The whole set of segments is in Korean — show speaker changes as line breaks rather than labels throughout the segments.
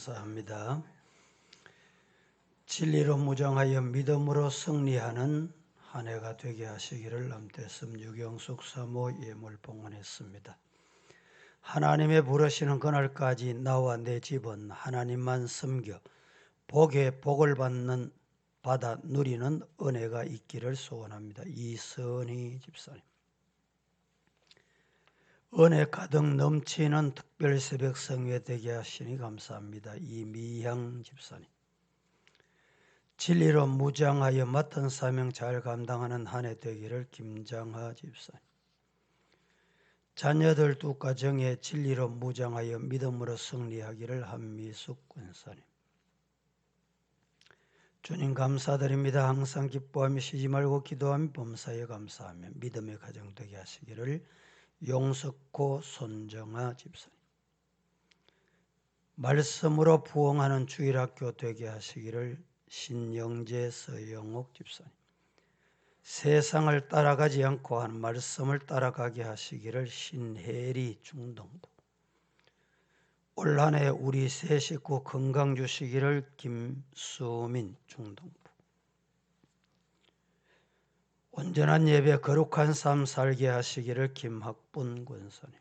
감사합니다. 진리로 무장하여 믿음으로 승리하는 한 해가 되게 하시기를 남태섬 유경숙 사모 예물 봉헌했습니다. 하나님의 부르시는 그날까지 나와 내 집은 하나님만 섬겨 복에 복을 받아 누리는 은혜가 있기를 소원합니다. 이선희 집사님. 은혜 가득 넘치는 특별 새벽 성회 되게 하시니 감사합니다. 이미향 집사님. 진리로 무장하여 맡은 사명 잘 감당하는 한 해 되기를 김장하 집사님. 자녀들 두 가정에 진리로 무장하여 믿음으로 승리하기를 한미숙 권사님. 주님 감사드립니다. 항상 기뻐하며 쉬지 말고 기도하며 범사에 감사하며 믿음의 가정 되게 하시기를 용석호 손정아 집사님. 말씀으로 부흥하는 주일학교 되게 하시기를 신영재 서영옥 집사님. 세상을 따라가지 않고 한 말씀을 따라가게 하시기를 신혜리 중동부. 올 한 해 우리 세 식구 건강 주시기를 김수민 중동부. 온전한 예배 거룩한 삶 살게 하시기를 김학분 권사님.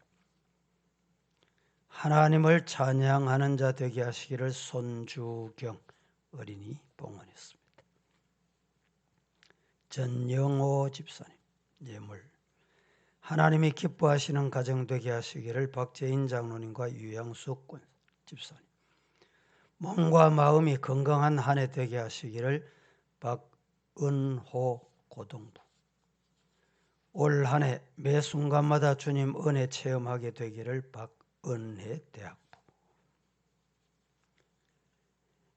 하나님을 찬양하는 자 되게 하시기를 손주경 어린이 봉헌했습니다. 전영호 집사님 예물. 하나님이 기뻐하시는 가정 되게 하시기를 박재인 장로님과 유양숙 집사님. 몸과 마음이 건강한 한 해 되게 하시기를 박은호 고등부. 올 한 해 매 순간마다 주님 은혜 체험하게 되기를 박은혜 대학부.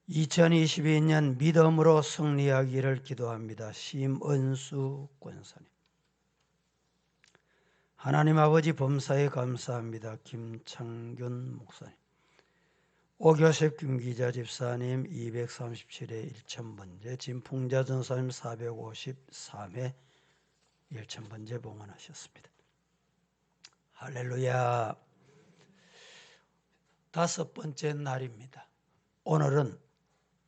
2022년 믿음으로 승리하기를 기도합니다. 심은수 권사님. 하나님 아버지 범사에 감사합니다. 김창균 목사님. 오교섭 김기자 집사님 237회 1000번째, 진풍자 전사님 453회 1000번째 봉헌하셨습니다. 할렐루야. 5번째 날입니다. 오늘은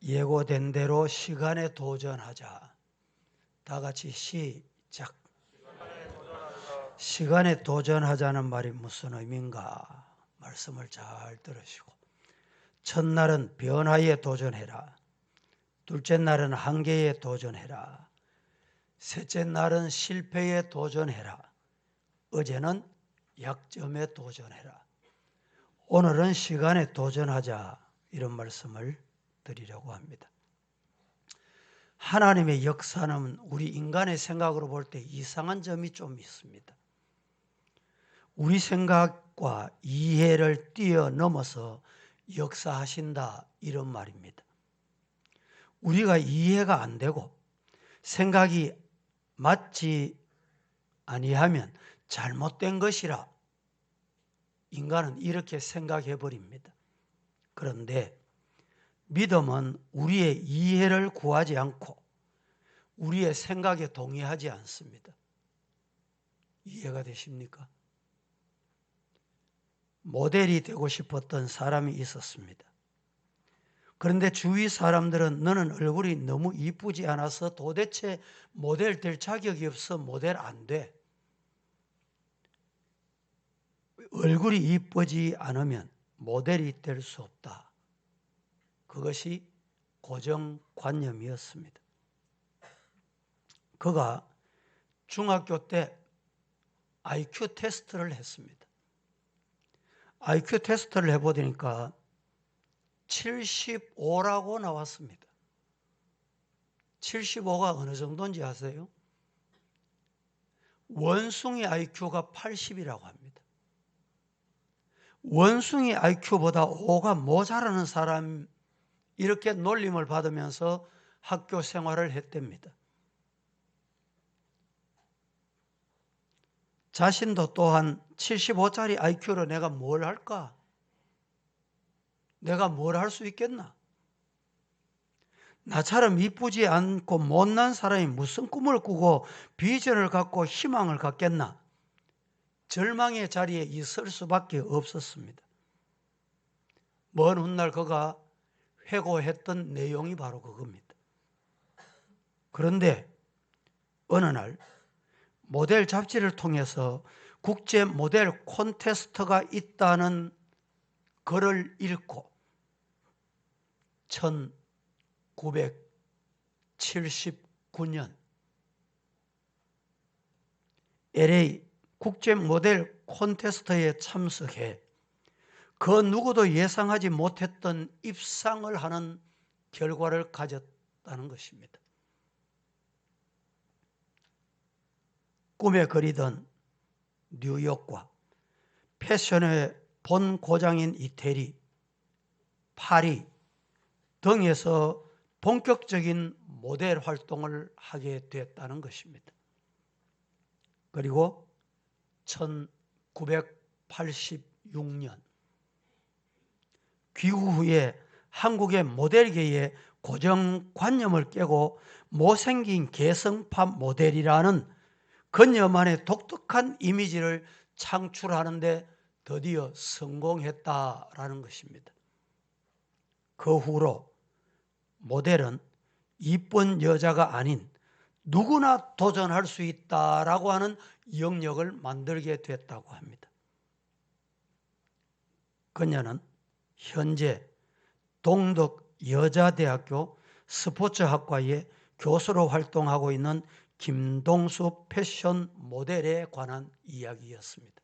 예고된 대로 시간에 도전하자. 다 같이 시작. 시간에 도전하자는 말이 무슨 의미인가? 말씀을 잘 들으시고, 첫날은 변화에 도전해라. 둘째 날은 한계에 도전해라. 셋째 날은 실패에 도전해라. 어제는 약점에 도전해라. 오늘은 시간에 도전하자. 이런 말씀을 드리려고 합니다. 하나님의 역사는 우리 인간의 생각으로 볼 때 이상한 점이 좀 있습니다. 우리 생각과 이해를 뛰어넘어서 역사하신다 이런 말입니다. 우리가 이해가 안 되고 생각이 맞지 아니하면 잘못된 것이라 인간은 이렇게 생각해 버립니다. 그런데 믿음은 우리의 이해를 구하지 않고 우리의 생각에 동의하지 않습니다. 이해가 되십니까? 모델이 되고 싶었던 사람이 있었습니다. 그런데 주위 사람들은 너는 얼굴이 너무 이쁘지 않아서 도대체 모델 될 자격이 없어 모델 안 돼. 얼굴이 이쁘지 않으면 모델이 될 수 없다. 그것이 고정관념이었습니다. 그가 중학교 때 IQ 테스트를 했습니다. IQ 테스트를 해보니까 75라고 나왔습니다. 75가 어느 정도인지 아세요? 원숭이 IQ가 80이라고 합니다. 원숭이 IQ보다 5가 모자라는 사람 이렇게 놀림을 받으면서 학교 생활을 했답니다. 자신도 또한 75짜리 IQ로 내가 뭘 할까? 내가 뭘 할 수 있겠나? 나처럼 이쁘지 않고 못난 사람이 무슨 꿈을 꾸고 비전을 갖고 희망을 갖겠나? 절망의 자리에 있을 수밖에 없었습니다. 먼 훗날 그가 회고했던 내용이 바로 그겁니다. 그런데 어느 날 모델 잡지를 통해서 국제 모델 콘테스트가 있다는 글을 읽고 1979년 LA 국제 모델 콘테스트에 참석해 그 누구도 예상하지 못했던 입상을 하는 결과를 가졌다는 것입니다. 꿈에 그리던 뉴욕과 패션의 본 고장인 이태리, 파리 등에서 본격적인 모델 활동을 하게 됐다는 것입니다. 그리고 1986년 귀국 후에 한국의 모델계의 고정관념을 깨고 못생긴 개성파 모델이라는 그녀만의 독특한 이미지를 창출하는데 드디어 성공했다라는 것입니다. 그 후로 모델은 이쁜 여자가 아닌 누구나 도전할 수 있다라고 하는 영역을 만들게 됐다고 합니다. 그녀는 현재 동덕여자대학교 스포츠학과의 교수로 활동하고 있는 김동수 패션 모델에 관한 이야기였습니다.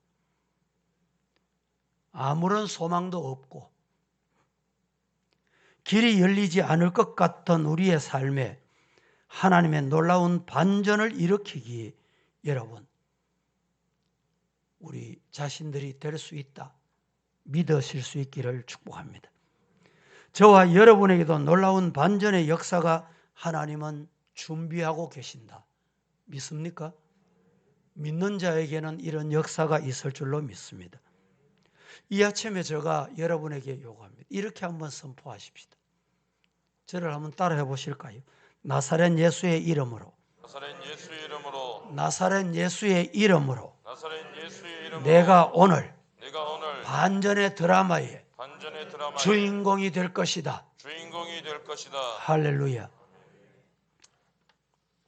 아무런 소망도 없고 길이 열리지 않을 것 같던 우리의 삶에 하나님의 놀라운 반전을 일으키기 여러분 우리 자신들이 될 수 있다 믿으실 수 있기를 축복합니다. 저와 여러분에게도 놀라운 반전의 역사가 하나님은 준비하고 계신다. 믿습니까? 믿는 자에게는 이런 역사가 있을 줄로 믿습니다. 이 아침에 제가 여러분에게 요구합니다. 이렇게 한번 선포하십시다. 저를 한번 따라해 보실까요? 나사렛 예수의 이름으로 나사렛 예수의 이름으로 내가 오늘 반전의 드라마의 주인공이 될 것이다. 할렐루야.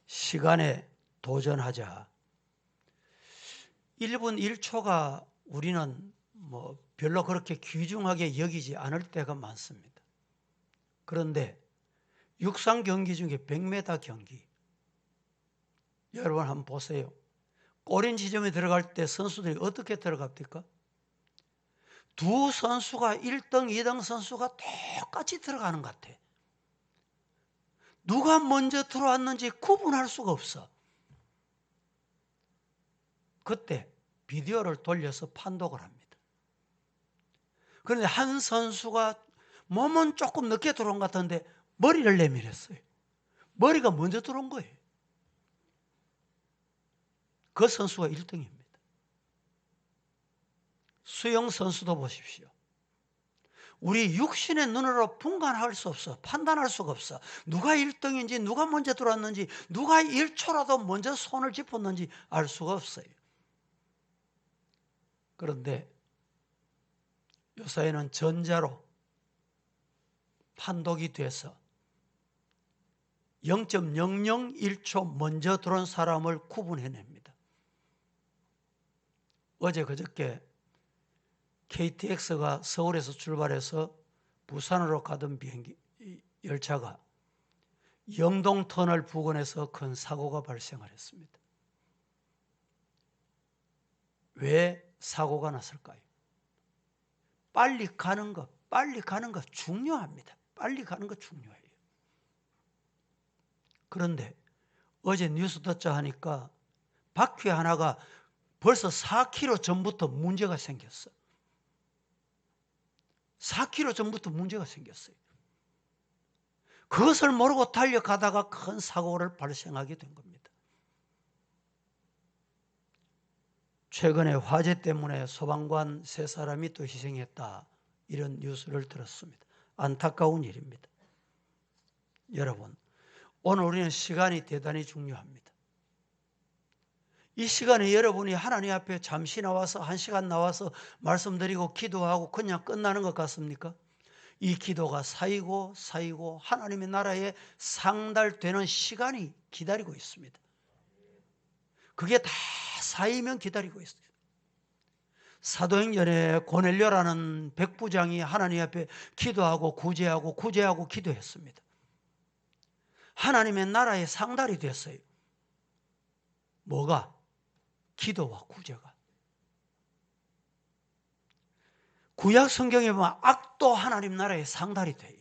시간에 도전하자. 1분 1초가 우리는 별로 그렇게 귀중하게 여기지 않을 때가 많습니다. 그런데 육상 경기 중에 100m 경기 여러분 한번 보세요. 골인 지점에 들어갈 때 선수들이 어떻게 들어갑니까? 두 선수가 1등, 2등 선수가 똑같이 들어가는 것 같아. 누가 먼저 들어왔는지 구분할 수가 없어. 그때 비디오를 돌려서 판독을 합니다. 그런데 한 선수가 몸은 조금 늦게 들어온 것 같은데 머리를 내밀었어요. 머리가 먼저 들어온 거예요. 그 선수가 1등입니다. 수영 선수도 보십시오. 우리 육신의 눈으로 분간할 수 없어. 판단할 수가 없어. 누가 1등인지 누가 먼저 들어왔는지 누가 1초라도 먼저 손을 짚었는지 알 수가 없어요. 그런데 요새는 전자로 판독이 돼서 0.001초 먼저 들어온 사람을 구분해냅니다. 어제 그저께 KTX가 서울에서 출발해서 부산으로 가던 비행기 열차가 영동터널 부근에서 큰 사고가 발생을 했습니다. 왜 사고가 났을까요? 빨리 가는 것 중요합니다. 빨리 가는 것 중요해요. 그런데 어제 뉴스 듣자 하니까 바퀴 하나가 벌써 4km 전부터 문제가 생겼어. 4km 전부터 문제가 생겼어요. 그것을 모르고 달려가다가 큰 사고를 발생하게 된 겁니다. 최근에 화재 때문에 소방관 3사람이 또 희생했다. 이런 뉴스를 들었습니다. 안타까운 일입니다. 여러분, 오늘 우리는 시간이 대단히 중요합니다. 이 시간에 여러분이 하나님 앞에 잠시 나와서 1시간 나와서 말씀드리고 기도하고 그냥 끝나는 것 같습니까? 이 기도가 쌓이고 쌓이고 하나님의 나라에 상달되는 시간이 기다리고 있습니다. 그게 다 쌓이면 기다리고 있어요. 사도행전에 고넬료라는 백부장이 하나님 앞에 기도하고 구제하고 기도했습니다. 하나님의 나라에 상달이 됐어요. 뭐가? 기도와 구제가. 구약 성경에 보면 악도 하나님 나라에 상달이 돼요.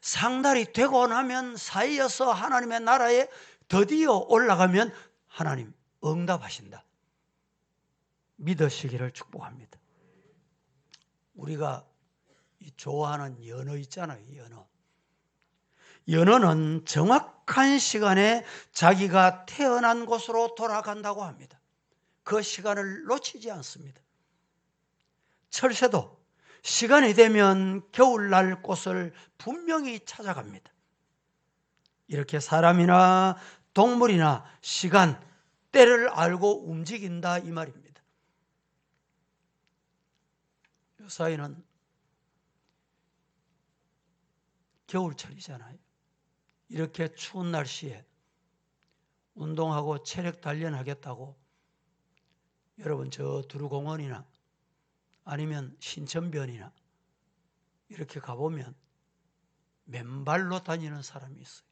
상달이 되고 나면 쌓여서 하나님의 나라에 드디어 올라가면 하나님 응답하신다. 믿으시기를 축복합니다. 우리가 좋아하는 연어 있잖아요. 연어는 정확한 시간에 자기가 태어난 곳으로 돌아간다고 합니다. 그 시간을 놓치지 않습니다. 철새도 시간이 되면 겨울날 꽃을 분명히 찾아갑니다. 이렇게 사람이나 동물이나 시간, 때를 알고 움직인다 이 말입니다. 요사이는 겨울철이잖아요. 이렇게 추운 날씨에 운동하고 체력 단련하겠다고 여러분 저 두루공원이나 아니면 신천변이나 이렇게 가보면 맨발로 다니는 사람이 있어요.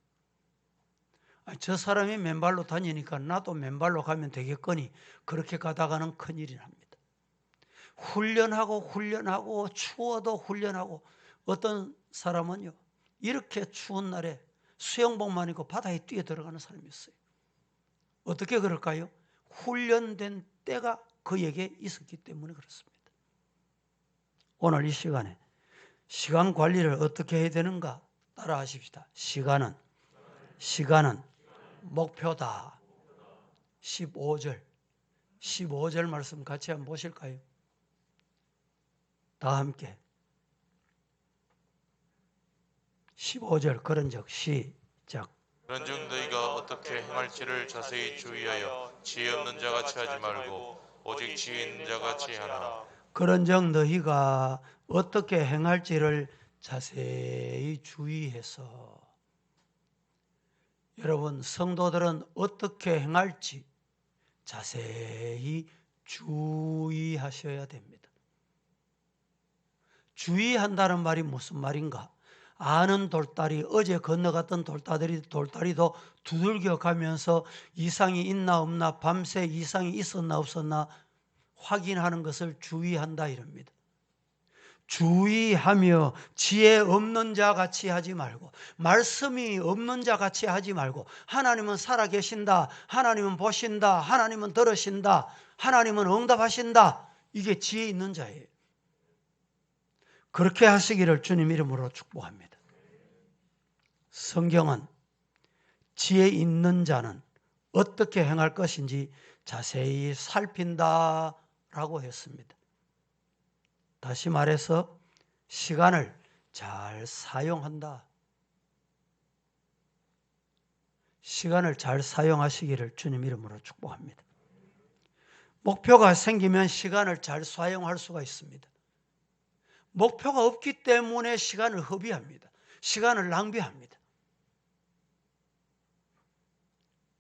저 사람이 맨발로 다니니까 나도 맨발로 가면 되겠거니 그렇게 가다가는 큰일이 납니다. 훈련하고 추워도 훈련하고 어떤 사람은요 이렇게 추운 날에 수영복만 입고 바다에 뛰어 들어가는 사람이 있어요. 어떻게 그럴까요? 훈련된 때가 그에게 있었기 때문에 그렇습니다. 오늘 이 시간에 시간 관리를 어떻게 해야 되는가 따라 하십시다. 시간은 목표다. 15절 말씀 같이 한번 보실까요? 다 함께 15절 그런즉 시작.
그런즉 너희가 어떻게 행할지를 자세히 주의하여 지혜 없는 자같이 하지 말고 오직 지혜 있는 자같이 하라.
그런즉 너희가 어떻게 행할지를 자세히 주의해서. 여러분 성도들은 어떻게 행할지 자세히 주의하셔야 됩니다. 주의한다는 말이 무슨 말인가? 아는 돌다리, 어제 건너갔던 돌다리도 두들겨 가면서 이상이 있나 없나, 밤새 이상이 있었나 없었나 확인하는 것을 주의한다 이럽니다. 주의하며 지혜 없는 자 같이 하지 말고, 말씀이 없는 자 같이 하지 말고, 하나님은 살아계신다, 하나님은 보신다, 하나님은 들으신다, 하나님은 응답하신다. 이게 지혜 있는 자예요. 그렇게 하시기를 주님 이름으로 축복합니다. 성경은 지혜 있는 자는 어떻게 행할 것인지 자세히 살핀다라고 했습니다. 다시 말해서 시간을 잘 사용한다. 시간을 잘 사용하시기를 주님 이름으로 축복합니다. 목표가 생기면 시간을 잘 사용할 수가 있습니다. 목표가 없기 때문에 시간을 허비합니다. 시간을 낭비합니다.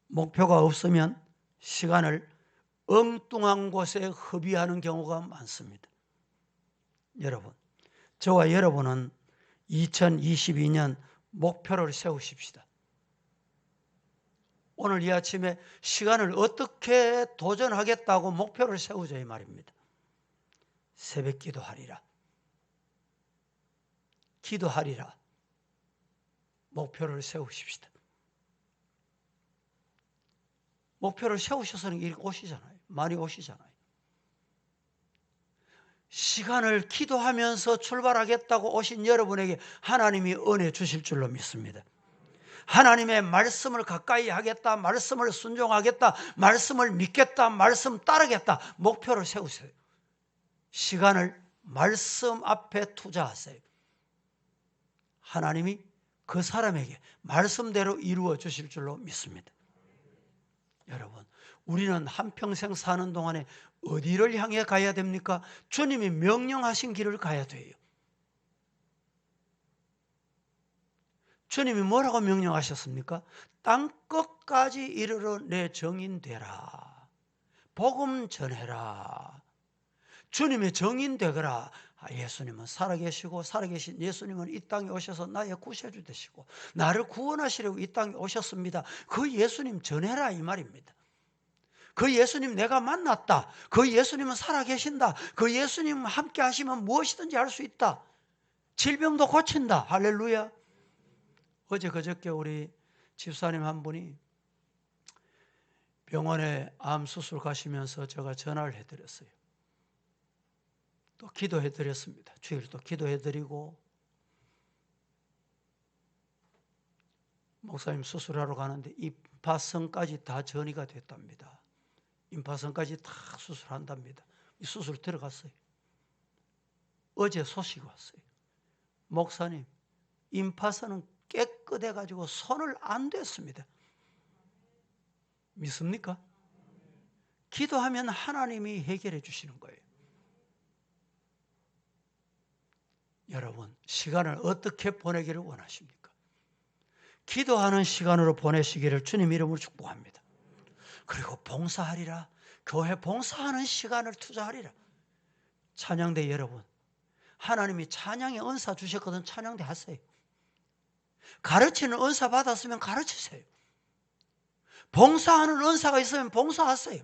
목표가 없으면 시간을 엉뚱한 곳에 허비하는 경우가 많습니다. 여러분, 저와 여러분은 2022년 목표를 세우십시다. 오늘 이 아침에 시간을 어떻게 도전하겠다고 목표를 세우자 이 말입니다. 새벽 기도하리라. 기도하리라. 목표를 세우십시다. 목표를 세우셔서는 일 오시잖아요. 많이 오시잖아요. 시간을 기도하면서 출발하겠다고 오신 여러분에게 하나님이 은혜 주실 줄로 믿습니다. 하나님의 말씀을 가까이 하겠다, 말씀을 순종하겠다, 말씀을 믿겠다, 말씀 따르겠다, 목표를 세우세요. 시간을 말씀 앞에 투자하세요. 하나님이 그 사람에게 말씀대로 이루어 주실 줄로 믿습니다. 여러분, 우리는 한평생 사는 동안에 어디를 향해 가야 됩니까? 주님이 명령하신 길을 가야 돼요. 주님이 뭐라고 명령하셨습니까? 땅 끝까지 이르러 내 정인 되라. 복음 전해라. 주님의 정인 되거라. 예수님은 살아계시고 살아계신 예수님은 이 땅에 오셔서 나의 구세주 되시고 나를 구원하시려고 이 땅에 오셨습니다. 그 예수님 전해라 이 말입니다. 그 예수님 내가 만났다. 그 예수님은 살아계신다. 그 예수님 함께 하시면 무엇이든지 할 수 있다. 질병도 고친다. 할렐루야. 어제 그저께 우리 집사님 한 분이 병원에 암 수술 가시면서 제가 전화를 해드렸어요. 또 기도해드렸습니다. 주일 또 기도해드리고 목사님 수술하러 가는데 임파선까지 다 전이가 됐답니다. 임파선까지 다 수술한답니다. 이 수술 들어갔어요. 어제 소식이 왔어요. 목사님, 임파선은 깨끗해가지고 손을 안 댔습니다. 믿습니까? 기도하면 하나님이 해결해 주시는 거예요. 여러분, 시간을 어떻게 보내기를 원하십니까? 기도하는 시간으로 보내시기를 주님 이름으로 축복합니다. 그리고 봉사하리라. 교회 봉사하는 시간을 투자하리라. 찬양대 여러분, 하나님이 찬양의 은사 주셨거든. 찬양대 하세요. 가르치는 은사 받았으면 가르치세요. 봉사하는 은사가 있으면 봉사하세요.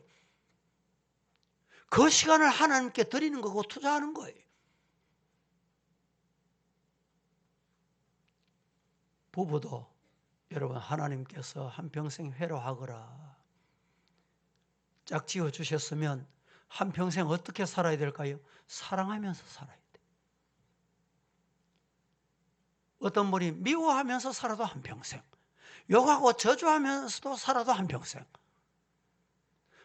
그 시간을 하나님께 드리는 거고 투자하는 거예요. 부부도 여러분 하나님께서 한평생 회로하거라 짝 지어 주셨으면 한평생 어떻게 살아야 될까요? 사랑하면서 살아야 돼요. 어떤 분이 미워하면서 살아도 한평생, 욕하고 저주하면서도 살아도 한평생.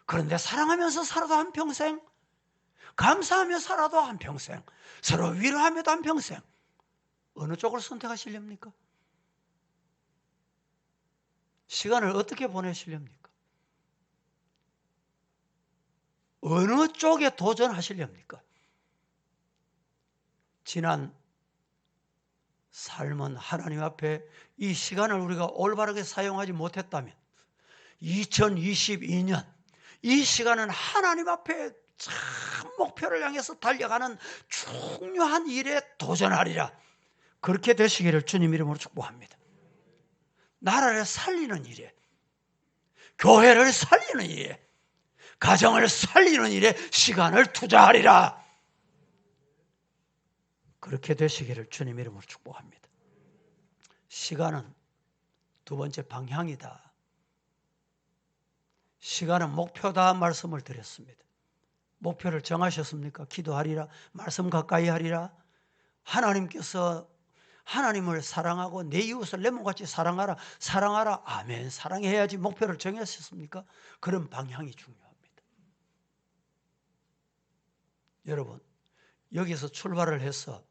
그런데 사랑하면서 살아도 한평생, 감사하며 살아도 한평생, 서로 위로하며도 한평생. 어느 쪽을 선택하시렵니까? 시간을 어떻게 보내시렵니까? 어느 쪽에 도전하시렵니까? 지난 삶은 하나님 앞에 이 시간을 우리가 올바르게 사용하지 못했다면 2022년 이 시간은 하나님 앞에 참 목표를 향해서 달려가는 중요한 일에 도전하리라. 그렇게 되시기를 주님 이름으로 축복합니다. 나라를 살리는 일에, 교회를 살리는 일에, 가정을 살리는 일에 시간을 투자하리라. 그렇게 되시기를 주님 이름으로 축복합니다. 시간은 두 번째 방향이다. 시간은 목표다 말씀을 드렸습니다. 목표를 정하셨습니까? 기도하리라, 말씀 가까이 하리라. 하나님께서 하나님을 사랑하고 내 이웃을 내 몸같이 사랑하라. 사랑하라. 아멘. 사랑해야지. 목표를 정하셨습니까? 그런 방향이 중요합니다. 여러분, 여기서 출발을 해서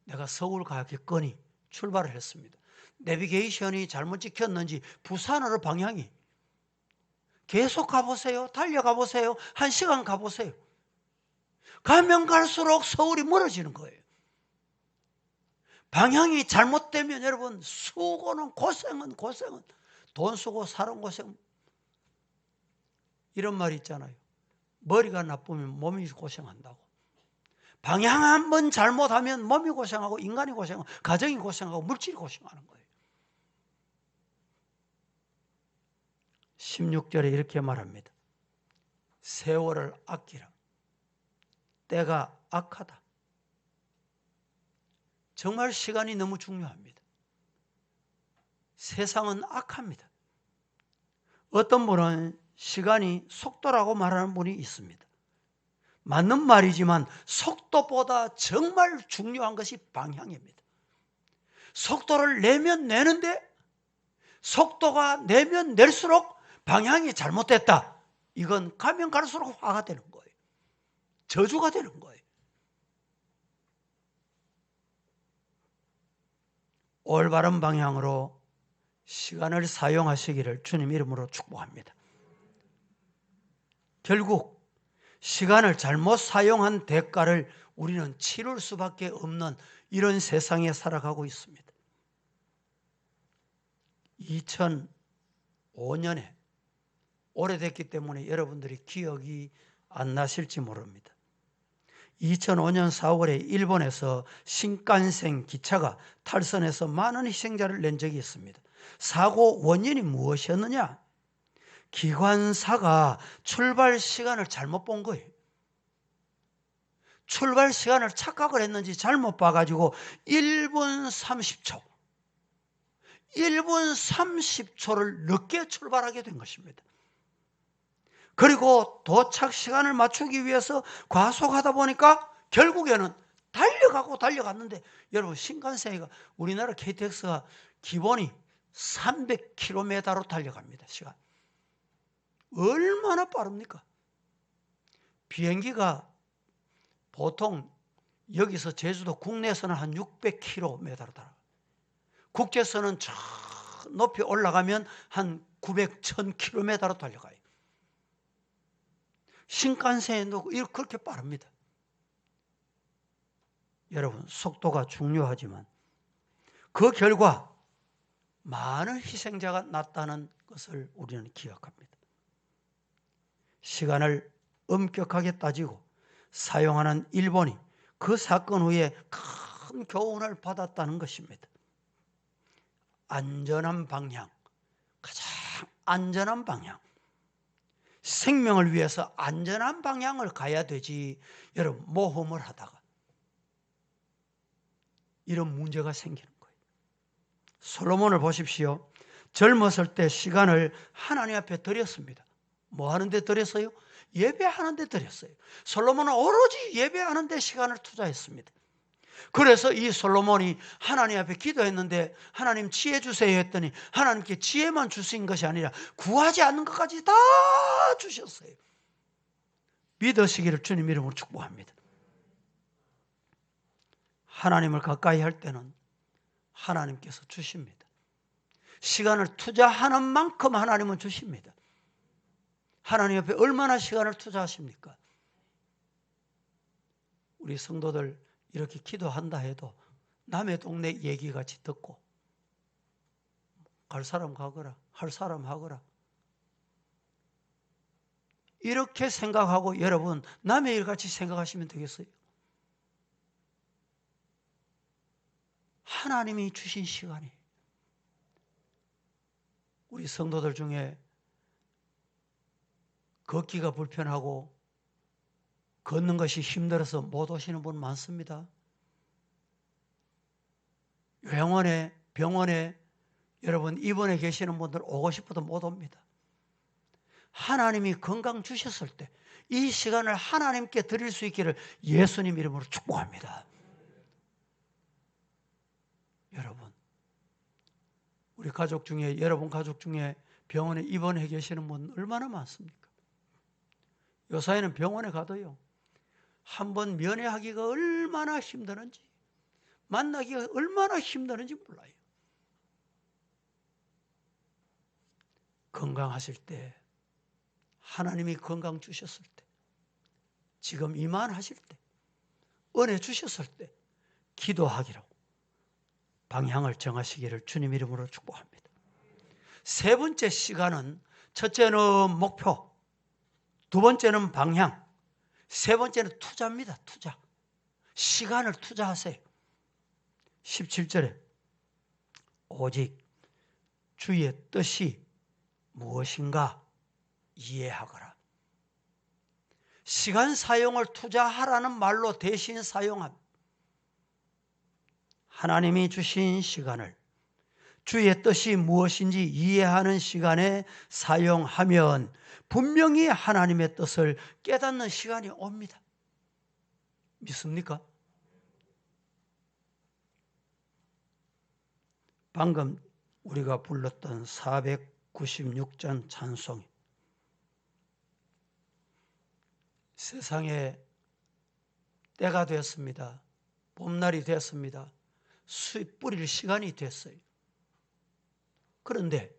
내가 서울 가겠거니 출발을 했습니다. 내비게이션이 잘못 찍혔는지 부산으로 방향이 계속 가보세요. 달려가 보세요. 1시간 가보세요. 가면 갈수록 서울이 멀어지는 거예요. 방향이 잘못되면 여러분 수고는 고생은 돈 쓰고 사는 고생. 이런 말이 있잖아요. 머리가 나쁘면 몸이 고생한다고. 방향 한번 잘못하면 몸이 고생하고 인간이 고생하고 가정이 고생하고 물질이 고생하는 거예요. 16절에 이렇게 말합니다. 세월을 아끼라. 때가 악하다. 정말 시간이 너무 중요합니다. 세상은 악합니다. 어떤 분은 시간이 속도라고 말하는 분이 있습니다. 맞는 말이지만 속도보다 정말 중요한 것이 방향입니다. 속도를 내면 내는데 속도가 내면 낼수록 방향이 잘못됐다. 이건 가면 갈수록 화가 되는 거예요. 저주가 되는 거예요. 올바른 방향으로 시간을 사용하시기를 주님 이름으로 축복합니다. 결국 시간을 잘못 사용한 대가를 우리는 치를 수밖에 없는 이런 세상에 살아가고 있습니다. 2005년에 오래됐기 때문에 여러분들이 기억이 안 나실지 모릅니다. 2005년 4월에 일본에서 신칸센 기차가 탈선해서 많은 희생자를 낸 적이 있습니다. 사고 원인이 무엇이었느냐? 기관사가 출발 시간을 잘못 본 거예요. 출발 시간을 착각을 했는지 잘못 봐가지고 1분 30초, 1분 30초를 늦게 출발하게 된 것입니다. 그리고 도착 시간을 맞추기 위해서 과속하다 보니까 결국에는 달려갔는데, 여러분 신칸센이가, 우리나라 KTX가 기본이 300km로 달려갑니다. 시간 얼마나 빠릅니까? 비행기가 보통 여기서 제주도 국내에서는 한 600km로 달아요. 국제선은 저 높이 올라가면 한 900, 1000km로 달려가요. 신칸센도 그렇게 빠릅니다. 여러분, 속도가 중요하지만 그 결과 많은 희생자가 났다는 것을 우리는 기억합니다. 시간을 엄격하게 따지고 사용하는 일본이 그 사건 후에 큰 교훈을 받았다는 것입니다. 안전한 방향, 가장 안전한 방향, 생명을 위해서 안전한 방향을 가야 되지, 여러분 모험을 하다가 이런 문제가 생기는 거예요. 솔로몬을 보십시오. 젊었을 때 시간을 하나님 앞에 드렸습니다. 뭐 하는데 드렸어요? 예배하는데 드렸어요. 솔로몬은 오로지 예배하는데 시간을 투자했습니다. 그래서 이 솔로몬이 하나님 앞에 기도했는데, 하나님 지혜 주세요 했더니 하나님께 지혜만 주신 것이 아니라 구하지 않는 것까지 다 주셨어요. 믿으시기를 주님 이름으로 축복합니다. 하나님을 가까이 할 때는 하나님께서 주십니다. 시간을 투자하는 만큼 하나님은 주십니다. 하나님 앞에 얼마나 시간을 투자하십니까? 우리 성도들 이렇게 기도한다 해도 남의 동네 얘기같이 듣고, 갈 사람 가거라, 할 사람 하거라, 이렇게 생각하고 여러분 남의 일같이 생각하시면 되겠어요? 하나님이 주신 시간이, 우리 성도들 중에 걷기가 불편하고 걷는 것이 힘들어서 못 오시는 분 많습니다. 요양원에, 병원에 여러분 입원해 계시는 분들 오고 싶어도 못 옵니다. 하나님이 건강 주셨을 때 이 시간을 하나님께 드릴 수 있기를 예수님 이름으로 축복합니다. 여러분, 우리 가족 중에, 여러분 가족 중에 병원에 입원해 계시는 분 얼마나 많습니까? 요사이는 병원에 가도요, 한번 면회하기가 얼마나 힘드는지, 만나기가 얼마나 힘드는지 몰라요. 건강하실 때, 하나님이 건강 주셨을 때, 지금 이만하실 때, 은혜 주셨을 때 기도하기로 방향을 정하시기를 주님 이름으로 축복합니다. 세 번째 시간은, 첫째는 목표, 두 번째는 방향, 세 번째는 투자입니다. 투자. 시간을 투자하세요. 17절에 오직 주의 뜻이 무엇인가 이해하거라. 시간 사용을 투자하라는 말로 대신 사용함. 하나님이 주신 시간을 주의 뜻이 무엇인지 이해하는 시간에 사용하면 분명히 하나님의 뜻을 깨닫는 시간이 옵니다. 믿습니까? 방금 우리가 불렀던 496전 찬송이, 세상에 때가 됐습니다. 봄날이 됐습니다. 씨 뿌릴 시간이 됐어요. 그런데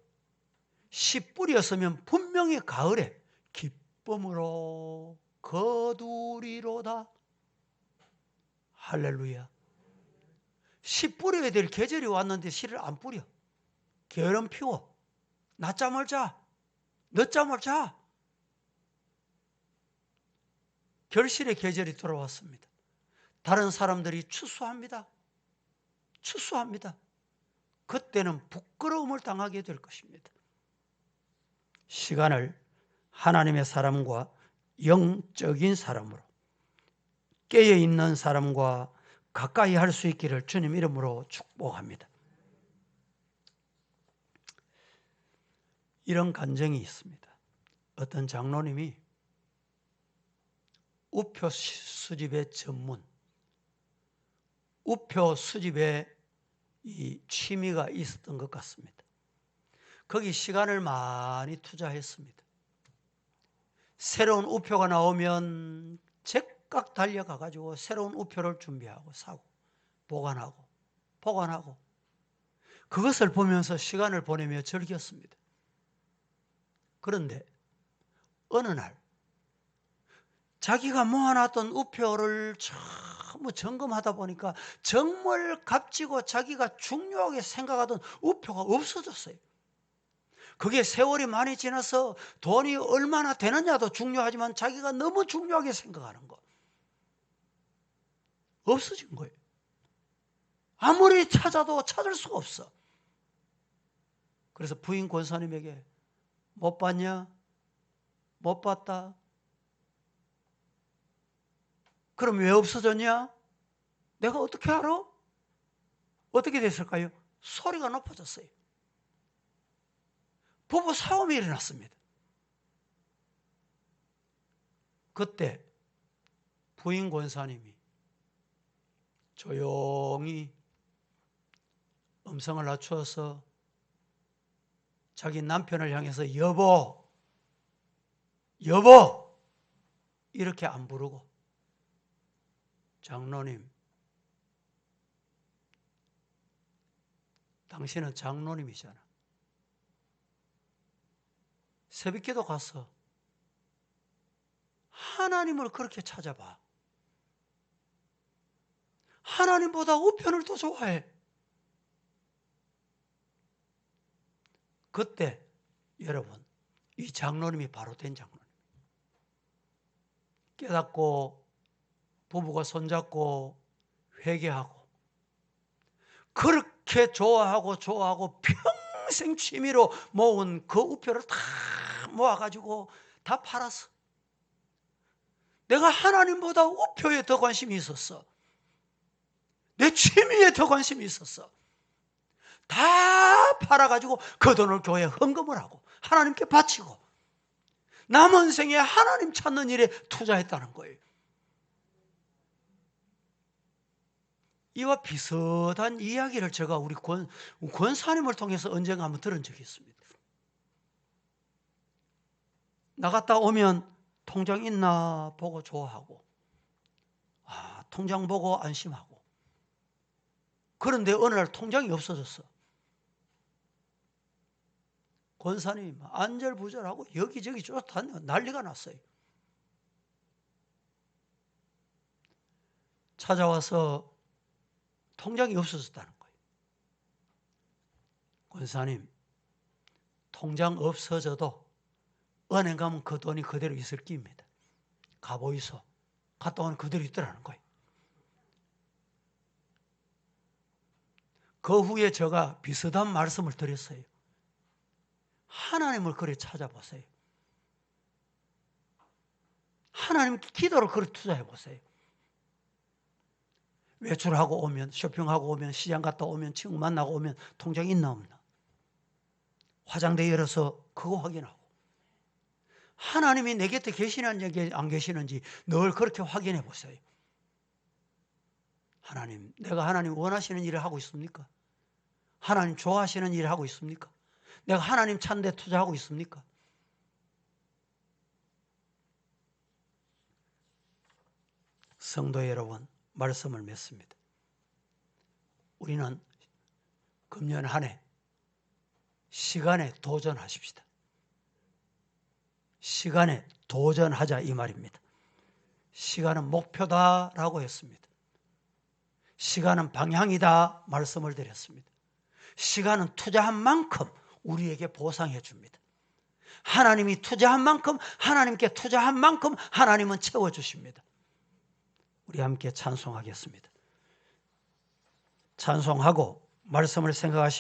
씨 뿌렸으면 분명히 가을에 기쁨으로 거두리로다. 할렐루야. 씨 뿌려야 될 계절이 왔는데 씨를 안 뿌려. 게으름 피워. 낮잠을 자. 늦잠을 자. 결실의 계절이 돌아왔습니다. 다른 사람들이 추수합니다. 추수합니다. 그때는 부끄러움을 당하게 될 것입니다. 시간을 하나님의 사람과 영적인 사람으로, 깨어있는 사람과 가까이 할 수 있기를 주님 이름으로 축복합니다. 이런 간증이 있습니다. 어떤 장로님이 우표 수집의 전문, 우표 수집에 이 취미가 있었던 것 같습니다. 거기 시간을 많이 투자했습니다. 새로운 우표가 나오면 즉각 달려가 가지고 새로운 우표를 준비하고 사고 보관하고 그것을 보면서 시간을 보내며 즐겼습니다. 그런데 어느 날 자기가 모아놨던 우표를 전부 점검하다 보니까 정말 값지고 자기가 중요하게 생각하던 우표가 없어졌어요. 그게 세월이 많이 지나서 돈이 얼마나 되느냐도 중요하지만 자기가 너무 중요하게 생각하는 거 없어진 거예요. 아무리 찾아도 찾을 수가 없어. 그래서 부인 권사님에게 못 봤냐? 못 봤다. 그럼 왜 없어졌냐? 내가 어떻게 알아? 어떻게 됐을까요? 소리가 높아졌어요. 부부 싸움이 일어났습니다. 그때 부인 권사님이 조용히 음성을 낮추어서 자기 남편을 향해서 여보 이렇게 안 부르고 장로님, 당신은 장로님이잖아. 새벽기도 가서 하나님을 그렇게 찾아봐. 하나님보다 우편을 더 좋아해. 그때 여러분, 이 장로님이 바로 된 장로님. 깨닫고 부부가 손잡고 회개하고 그렇게 좋아하고 평생 취미로 모은 그 우표를 다 모아가지고 다 팔았어. 내가 하나님보다 우표에 더 관심이 있었어. 내 취미에 더 관심이 있었어. 다 팔아가지고 그 돈을 교회에 헌금을 하고 하나님께 바치고 남은 생에 하나님 찾는 일에 투자했다는 거예요. 이와 비슷한 이야기를 제가 우리 권사님을 통해서 언젠가 한번 들은 적이 있습니다. 나갔다 오면 통장 있나 보고 좋아하고 통장 보고 안심하고 그런데 어느 날 통장이 없어졌어. 권사님 안절부절하고 여기저기 쫓아다니고 난리가 났어요. 찾아와서 통장이 없어졌다는 거예요. 권사님, 통장 없어져도 은행 가면 그 돈이 그대로 있을 끼입니다. 가보이소. 갔다 오면 그대로 있더라는 거예요. 그 후에 제가 비슷한 말씀을 드렸어요. 하나님을 그래 찾아보세요. 하나님 기도를 그래 투자해 보세요. 외출하고 오면, 쇼핑하고 오면, 시장 갔다 오면, 친구 만나고 오면 통장이 있나 없나. 화장대 열어서 그거 확인하고. 하나님이 내 곁에 계시는지 안 계시는지 늘 그렇게 확인해 보세요. 하나님, 내가 하나님 원하시는 일을 하고 있습니까? 하나님 좋아하시는 일을 하고 있습니까? 내가 하나님 찾는 데 투자하고 있습니까? 성도 여러분, 말씀을 맺습니다. 우리는 금년 한 해 시간에 도전하십시다. 시간에 도전하자 이 말입니다. 시간은 목표다라고 했습니다. 시간은 방향이다 말씀을 드렸습니다. 시간은 투자한 만큼 우리에게 보상해 줍니다. 하나님이 투자한 만큼, 하나님께 투자한 만큼 하나님은 채워주십니다. 우리 함께 찬송하겠습니다. 찬송하고 말씀을 생각하시